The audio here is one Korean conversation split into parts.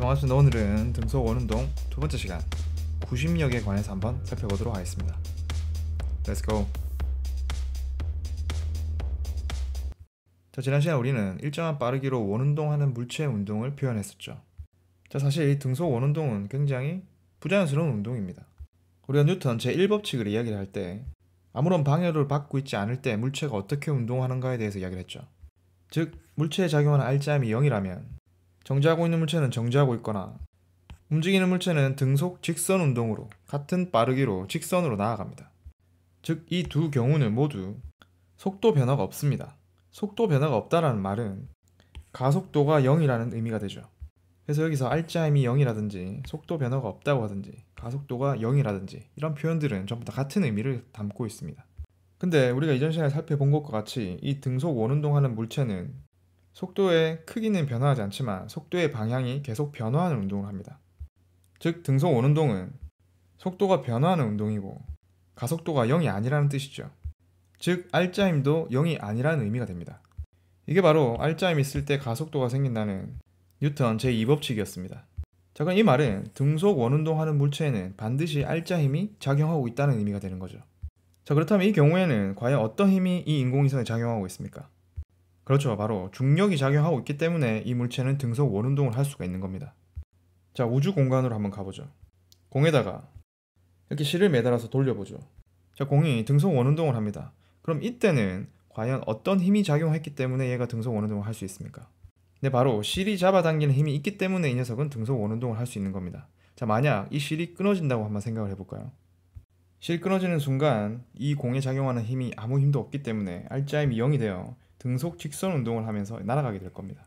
반갑습니다. 오늘은 등속 원운동 두 번째 시간 90력에 관해서 한번 살펴보도록 하겠습니다. Let's go! 자, 지난 시간 우리는 일정한 빠르기로 원운동하는 물체의 운동을 표현했었죠. 자, 사실 이 등속 원운동은 굉장히 부자연스러운 운동입니다. 우리가 뉴턴 제1법칙을 이야기를 할 때 아무런 방해를 받고 있지 않을 때 물체가 어떻게 운동하는가에 대해서 이야기를 했죠. 즉, 물체에 작용하는 R자임이 0이라면 정지하고 있는 물체는 정지하고 있거나 움직이는 물체는 등속 직선 운동으로 같은 빠르기로 직선으로 나아갑니다. 즉, 이 두 경우는 모두 속도 변화가 없습니다. 속도 변화가 없다라는 말은 가속도가 0이라는 의미가 되죠. 그래서 여기서 R자임이 0이라든지 속도 변화가 없다고 하든지 가속도가 0이라든지 이런 표현들은 전부 다 같은 의미를 담고 있습니다. 근데 우리가 이전 시간에 살펴본 것과 같이 이 등속 원운동하는 물체는 속도의 크기는 변화하지 않지만 속도의 방향이 계속 변화하는 운동을 합니다. 즉, 등속 원운동은 속도가 변화하는 운동이고 가속도가 0이 아니라는 뜻이죠. 즉, R자임도 0이 아니라는 의미가 됩니다. 이게 바로 R자임이 있을 때 가속도가 생긴다는 뉴턴 제2법칙이었습니다. 자, 그럼 이 말은 등속 원운동하는 물체에는 반드시 R자힘이 작용하고 있다는 의미가 되는 거죠. 자, 그렇다면 이 경우에는 과연 어떤 힘이 이 인공위성에 작용하고 있습니까? 그렇죠. 바로 중력이 작용하고 있기 때문에 이 물체는 등속 원운동을 할 수가 있는 겁니다. 자, 우주 공간으로 한번 가보죠. 공에다가 이렇게 실을 매달아서 돌려보죠. 자, 공이 등속 원운동을 합니다. 그럼 이때는 과연 어떤 힘이 작용했기 때문에 얘가 등속 원운동을 할 수 있습니까? 네, 바로 실이 잡아당기는 힘이 있기 때문에 이 녀석은 등속 원운동을 할 수 있는 겁니다. 자, 만약 이 실이 끊어진다고 한번 생각을 해볼까요? 실 끊어지는 순간 이 공에 작용하는 힘이 아무 힘도 없기 때문에 R자임이 0이 되어 등속 직선 운동을 하면서 날아가게 될 겁니다.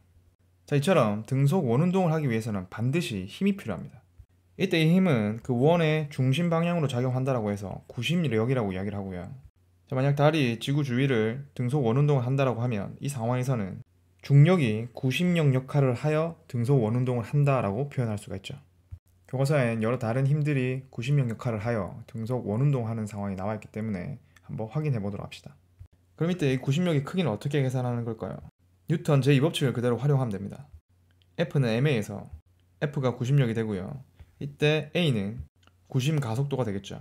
자, 이처럼 등속 원운동을 하기 위해서는 반드시 힘이 필요합니다. 이때 이 힘은 그 원의 중심 방향으로 작용한다고 해서 90력이라고 이야기를 하고요. 자, 만약 달이 지구 주위를 등속 원운동을 한다고 하면 이 상황에서는 중력이 90력 역할을 하여 등속 원운동을 한다라고 표현할 수가 있죠. 교과서엔 여러 다른 힘들이 90력 역할을 하여 등속 원운동하는 상황이 나와 있기 때문에 한번 확인해 보도록 합시다. 그럼 이때 이 90력의 크기는 어떻게 계산하는 걸까요? 뉴턴 제2법칙을 그대로 활용하면 됩니다. F는 ma에서 F가 90력이 되고요. 이때 A는 구심 가속도가 되겠죠.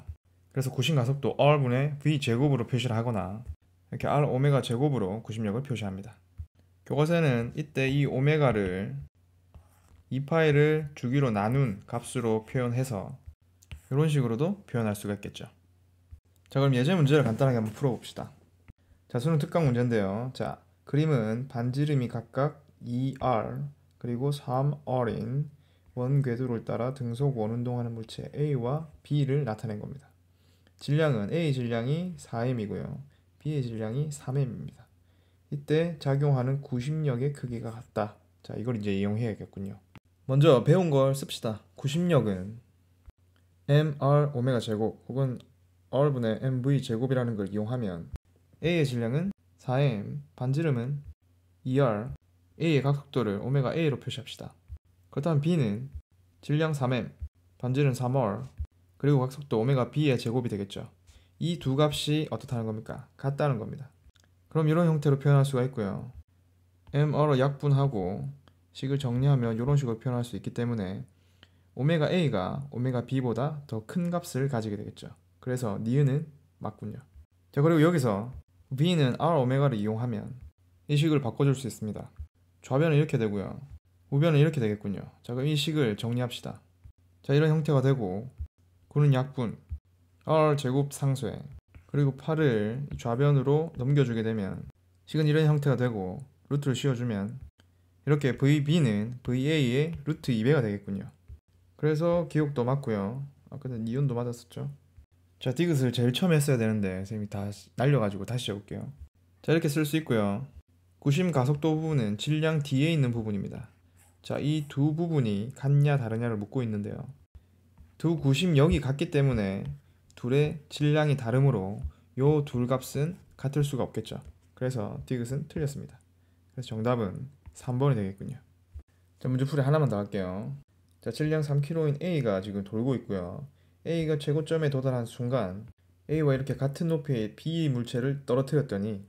그래서 구심 가속도 R분의 V 제곱으로 표시를 하거나 이렇게 R 오메가 제곱으로 90력을 표시합니다. 교과서에는 이때 이 오메가를 2파이를 주기로 나눈 값으로 표현해서 이런 식으로도 표현할 수가 있겠죠. 자, 그럼 예제 문제를 간단하게 한번 풀어봅시다. 자, 수능 특강 문제인데요. 자, 그림은 반지름이 각각 2R 그리고 3R인 원 궤도를 따라 등속 원운동하는 물체 A와 B를 나타낸 겁니다. 질량은 A 질량이 4m이고요. B의 질량이 3m입니다. 이때 작용하는 구심력의 크기가 같다. 자, 이걸 이제 이용해야겠군요. 먼저 배운 걸 씁시다. 구심력은 mr 오메가 제곱 혹은 r분의 mv 제곱이라는 걸 이용하면 A의 질량은 4m, 반지름은 2r, A의 가속도를 오메가 A로 표시합시다. 그렇다면 B는 질량 3m, 반지름 3r, 그리고 각속도 오메가 B의 제곱이 되겠죠. 이 두 값이 어떻다는 겁니까? 같다는 겁니다. 그럼 이런 형태로 표현할 수가 있고요. mr을 약분하고 식을 정리하면 이런 식으로 표현할 수 있기 때문에 오메가 A가 오메가 B보다 더 큰 값을 가지게 되겠죠. 그래서 니은은 맞군요. 자, 그리고 여기서 B는 R 오메가를 이용하면 이 식을 바꿔줄 수 있습니다. 좌변은 이렇게 되고요. 우변은 이렇게 되겠군요. 자, 그럼 이 식을 정리합시다. 자, 이런 형태가 되고 9는 약분 R 제곱 상쇄 그리고 8을 좌변으로 넘겨주게 되면 식은 이런 형태가 되고 루트를 씌워주면 이렇게 VB는 VA의 루트 2배가 되겠군요. 그래서 기억도 맞고요. 아까 니은도 맞았었죠. 자, 디귿을 제일 처음에 했어야 되는데 선생님이 다 날려가지고 다시 해볼게요. 자, 이렇게 쓸 수 있고요. 구심 가속도 부분은 질량 뒤에 있는 부분입니다. 자, 이 두 부분이 같냐 다르냐를 묻고 있는데요. 두 구심력이 같기 때문에 둘의 질량이 다르므로 요 둘 값은 같을 수가 없겠죠. 그래서 디귿은 틀렸습니다. 그래서 정답은 3번이 되겠군요. 자, 문제풀이 하나만 더 할게요. 자, 질량 3kg인 A가 지금 돌고 있고요. A가 최고점에 도달한 순간 A와 이렇게 같은 높이의 B 물체를 떨어뜨렸더니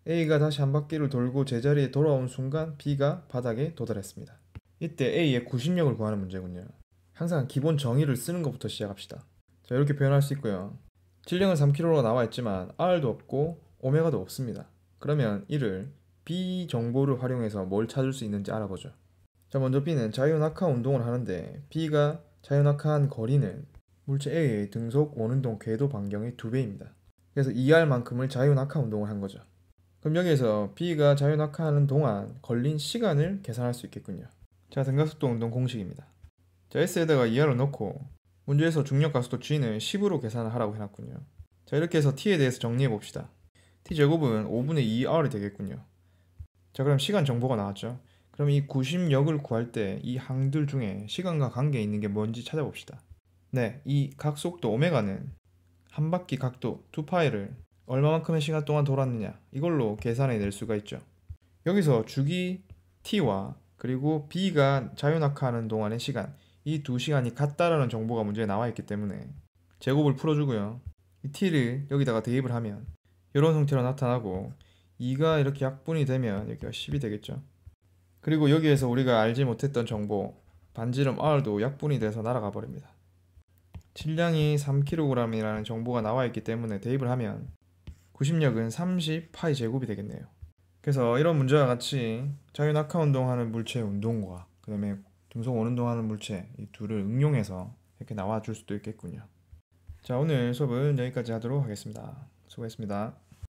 A가 다시 한 바퀴를 돌고 제자리에 돌아온 순간 B가 바닥에 도달했습니다. 이때 A의 구심력을 구하는 문제군요. 항상 기본 정의를 쓰는 것부터 시작합시다. 자, 이렇게 표현할 수 있고요. 질량은 3kg가 나와 있지만 R도 없고 오메가도 없습니다. 그러면 이를 B 정보를 활용해서 뭘 찾을 수 있는지 알아보죠. 자, 먼저 B는 자유낙하 운동을 하는데 B가 자유낙하한 거리는 물체 A의 등속 원운동 궤도 반경의 2배입니다. 그래서 2R만큼을 자유낙하 운동을 한 거죠. 그럼 여기에서 B가 자유낙하하는 동안 걸린 시간을 계산할 수 있겠군요. 자, 등가속도 운동 공식입니다. 자, S에다가 2R을 넣고 문제에서 중력 가속도 G는 10으로 계산을 하라고 해놨군요. 자, 이렇게 해서 T에 대해서 정리해 봅시다. T제곱은 5분의 2R이 되겠군요. 자, 그럼 시간 정보가 나왔죠. 그럼 이 구심력을 구할 때 이 항들 중에 시간과 관계 있는 게 뭔지 찾아봅시다. 네, 이 각속도 오메가는 한 바퀴 각도 2파이를 얼마만큼의 시간 동안 돌았느냐 이걸로 계산해 낼 수가 있죠. 여기서 주기 t와 그리고 b가 자유낙하하는 동안의 시간, 이 두 시간이 같다라는 정보가 문제에 나와 있기 때문에 제곱을 풀어주고요. 이 t를 여기다가 대입을 하면 이런 형태로 나타나고 2가 이렇게 약분이 되면 여기가 10이 되겠죠. 그리고 여기에서 우리가 알지 못했던 정보 반지름 r도 약분이 돼서 날아가 버립니다. 질량이 3kg이라는 정보가 나와 있기 때문에 대입을 하면 구심력은 30파이 제곱이 되겠네요. 그래서 이런 문제와 같이 자유낙하 운동하는 물체의 운동과 그 다음에 등속 원운동하는 물체 이 둘을 응용해서 이렇게 나와 줄 수도 있겠군요. 자, 오늘 수업은 여기까지 하도록 하겠습니다. 수고했습니다.